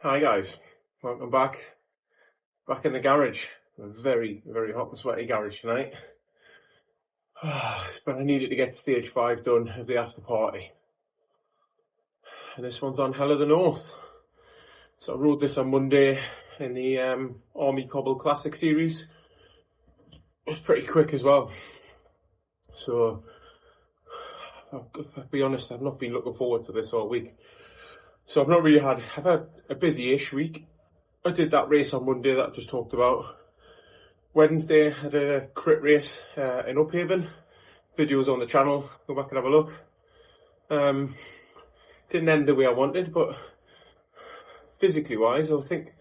Hi guys, welcome back in the garage. A very, very hot and sweaty garage tonight. But I needed to get stage 5 done of the after party. And this one's on Hell of the North. So I rode this on Monday in the Army Cobble Classic Series. It was pretty quick as well. So, I'll be honest, I've not been looking forward to this all week. So I've had a busy-ish week. I did that race on Monday that I just talked about. Wednesday, I did a crit race in Uphaven. Videos on the channel, go back and have a look. Didn't end the way I wanted, but physically wise, I think it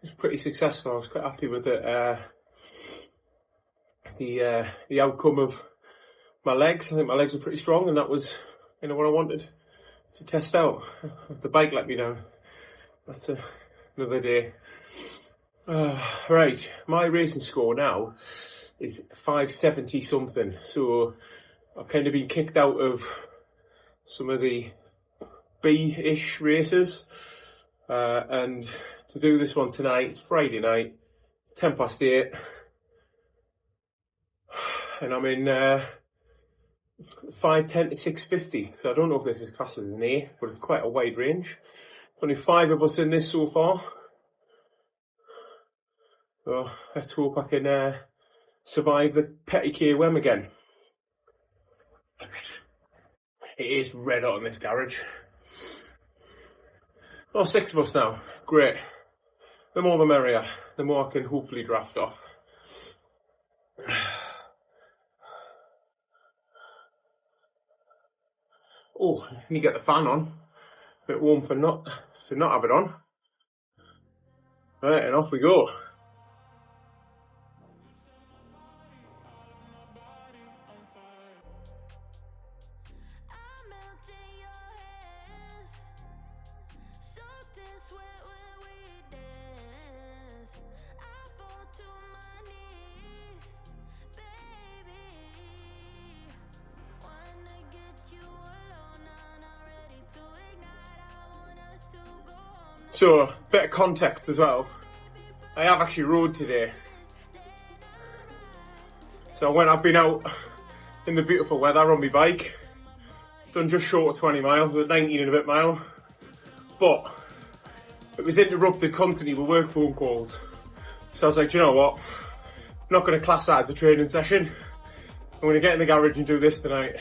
was pretty successful. I was quite happy with it. The outcome of my legs, I think my legs were pretty strong, and that was what I wanted to test out. The bike let me down. That's another day. Right, my racing score now is 570 something. So I've kind of been kicked out of some of the B-ish races. And to do this one tonight, it's Friday night, it's 8:10. And I'm in 510 to 650. So I don't know if this is classed as an A, but it's quite a wide range. Only 5 of us in this so far. So let's hope I can survive the Petit KOM again. It is red hot in this garage. Oh, 6 of us now. Great. The more the merrier. The more I can hopefully draft off. Oh, you get the fan on. A bit warm to not have it on. Right, and off we go. So, a bit of context as well. I have actually rode today. So I've been out in the beautiful weather on my bike. Done just short of 20 miles, with 19 and a bit mile. But it was interrupted constantly with work phone calls. So I was like, do you know what? I'm not going to class that as a training session. I'm going to get in the garage and do this tonight.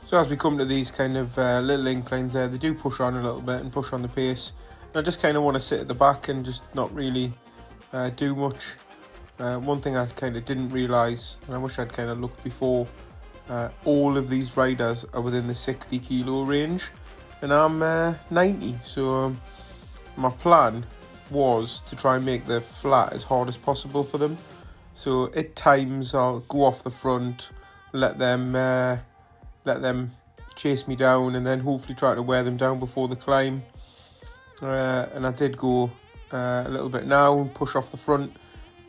So as we come to these kind of little inclines there, they do push on a little bit and push on the pace. And I just kind of want to sit at the back and just not really do much. One thing I kind of didn't realise, and I wish I'd kind of looked before, all of these riders are within the 60 kilo range, and I'm 90. So my plan was to try and make the flat as hard as possible for them. So at times I'll go off the front, let them chase me down, and then hopefully try to wear them down before the climb. And I did go a little bit now and push off the front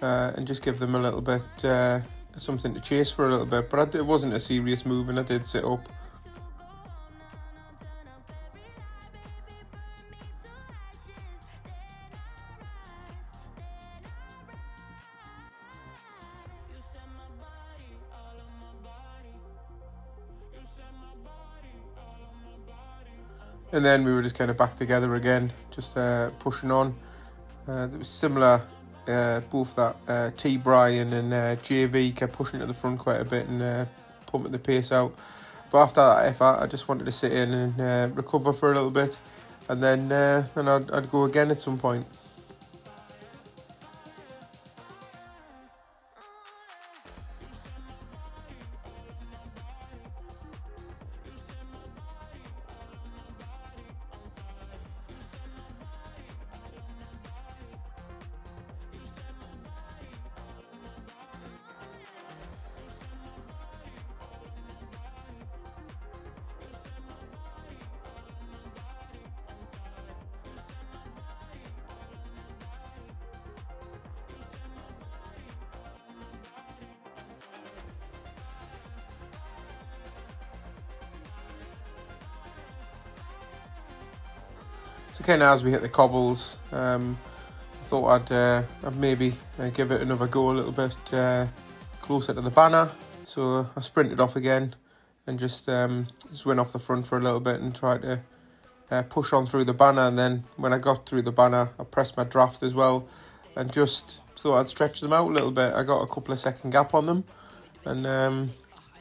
and just give them a little bit something to chase for a little bit. But it wasn't a serious move, and I did sit up. And then we were just kind of back together again, just pushing on. It was similar, both that T. Brian and JV kept pushing to the front quite a bit and pumping the pace out. But after that effort, I just wanted to sit in and recover for a little bit, and then I'd go again at some point. So kind of as we hit the cobbles, I thought I'd maybe give it another go a little bit closer to the banner. So I sprinted off again and just went off the front for a little bit and tried to push on through the banner. And then when I got through the banner, I pressed my draft as well and just thought I'd stretch them out a little bit. I got a couple of second gap on them, and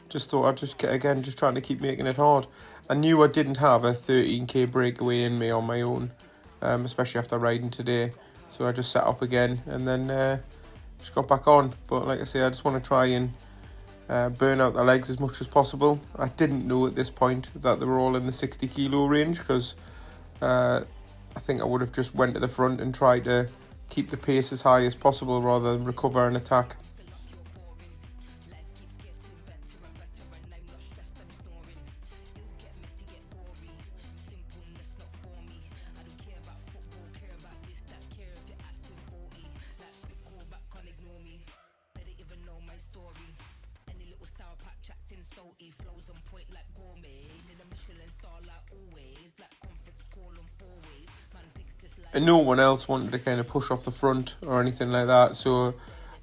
just thought I'd just just trying to keep making it hard. I knew I didn't have a 13k breakaway in me on my own, especially after riding today. So I just sat up again and then just got back on. But like I say, I just want to try and burn out the legs as much as possible. I didn't know at this point that they were all in the 60 kilo range, because I think I would have just went to the front and tried to keep the pace as high as possible rather than recover and attack. And no one else wanted to kind of push off the front or anything like that, so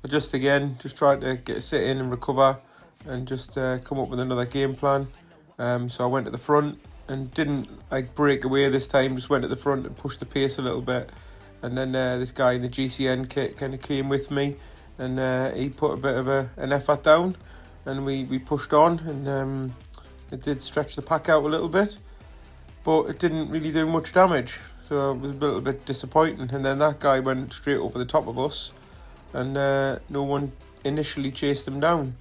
I just tried to get a sit in and recover and just come up with another game plan. So I went to the front and didn't break away this time, just went at the front and pushed the pace a little bit. And then this guy in the GCN kit kind of came with me, and he put a bit of an effort down, and we pushed on, and it did stretch the pack out a little bit, but it didn't really do much damage. So it was a little bit disappointing. And then that guy went straight over the top of us, and no one initially chased him down.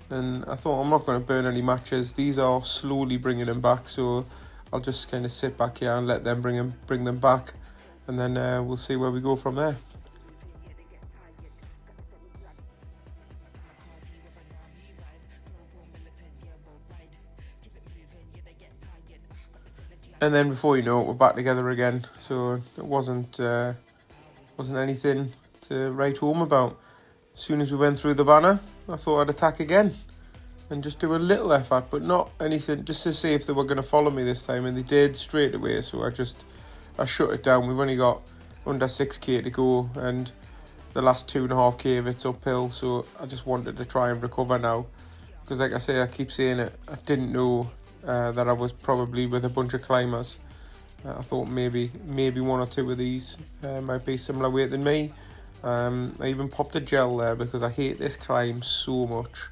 And I thought, I'm not going to burn any matches. These are slowly bringing him back, so I'll just kind of sit back here and let them bring them back, and then we'll see where we go from there. And then before you know it, we're back together again. So it wasn't anything to write home about. As soon as we went through the banner, I thought I'd attack again and just do a little effort, but not anything, just to see if they were going to follow me this time, and they did straight away. So I shut it down. We've only got under 6k to go, and the last 2.5k of it's uphill, so I just wanted to try and recover now, because like I say, I keep saying it, I didn't know that I was probably with a bunch of climbers. I thought maybe one or two of these might be similar weight than me. I even popped a gel there because I hate this climb so much.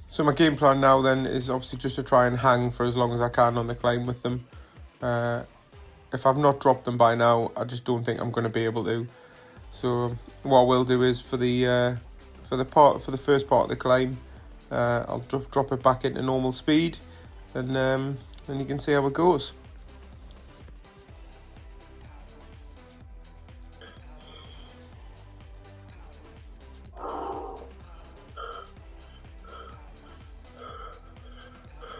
So my game plan now then is obviously just to try and hang for as long as I can on the climb with them. If I've not dropped them by now, I just don't think I'm going to be able to. So what we'll do is for the first part of the climb, I'll drop it back into normal speed, and you can see how it goes.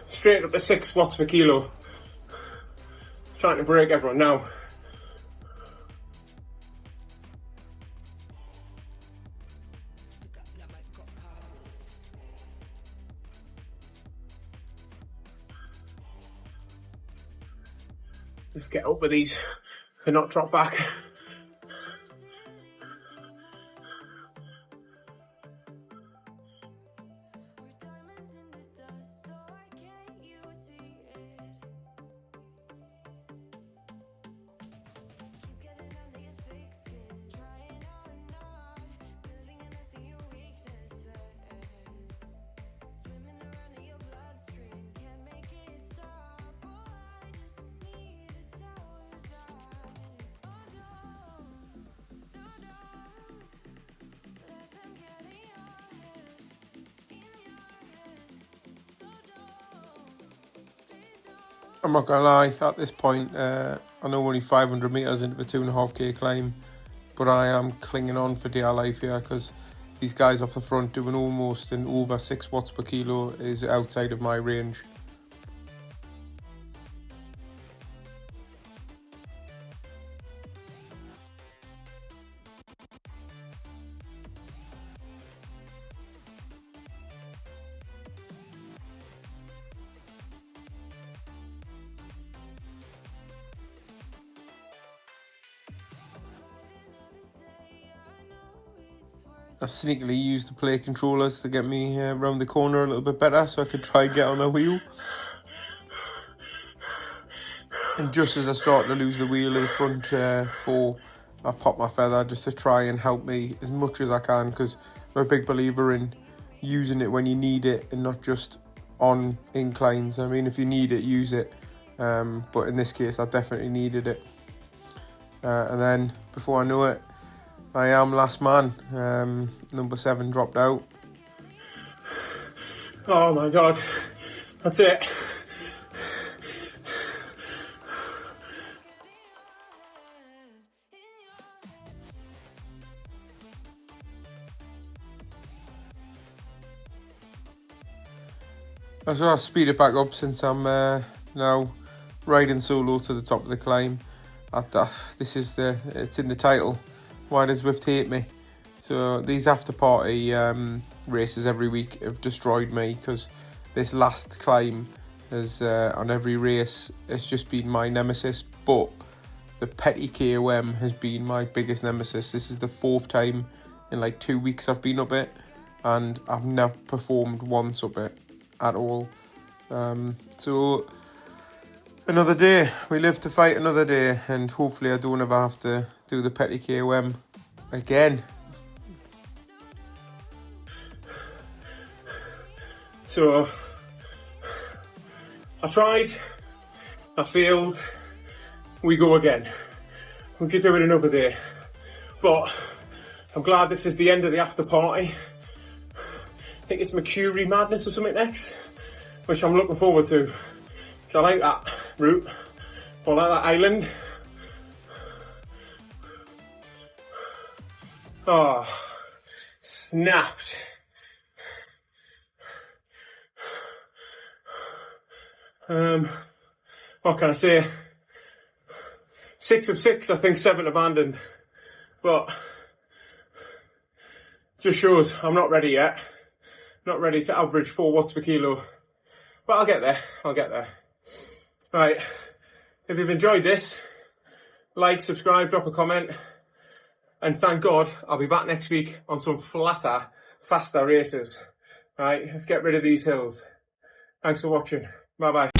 Straight up to 6 watts per kilo. Trying to break everyone now. Just get up with these to not drop back. I'm not gonna lie, at this point, I know we're only 500 metres into the 2.5k climb, but I am clinging on for dear life here, because these guys off the front doing almost an over 6 watts per kilo is outside of my range. I sneakily used the play controllers to get me around the corner a little bit better so I could try and get on the wheel. And just as I started to lose the wheel of the front four, I popped my feather just to try and help me as much as I can, because I'm a big believer in using it when you need it and not just on inclines. I mean, if you need it, use it. But in this case, I definitely needed it. And then, before I know it, I am last man. Number 7 dropped out. Oh my god, that's it. So I'll speed it back up since I'm now riding solo to the top of the climb. This is it's in the title. Why does Zwift hate me? So these after party races every week have destroyed me, because this last climb has on every race it's just been my nemesis. But the Petit KOM has been my biggest nemesis. This is the 4th time in like 2 weeks I've been up it, and I've never performed once up it at all. So another day, we live to fight another day, and hopefully I don't ever have to do the Petit KOM again. So I tried, I failed, we go again. We could do it another day, but I'm glad this is the end of the after party. I think it's Mercury Madness or something next, which I'm looking forward to. So I like that route, I like that island. Oh, snapped. What can I say? 6 of 6, I think 7 abandoned, but just shows I'm not ready yet. Not ready to average 4 watts per kilo, but I'll get there. Right, if you've enjoyed this, like, subscribe, drop a comment, and thank God I'll be back next week on some flatter, faster races. Right, let's get rid of these hills. Thanks for watching. Bye bye.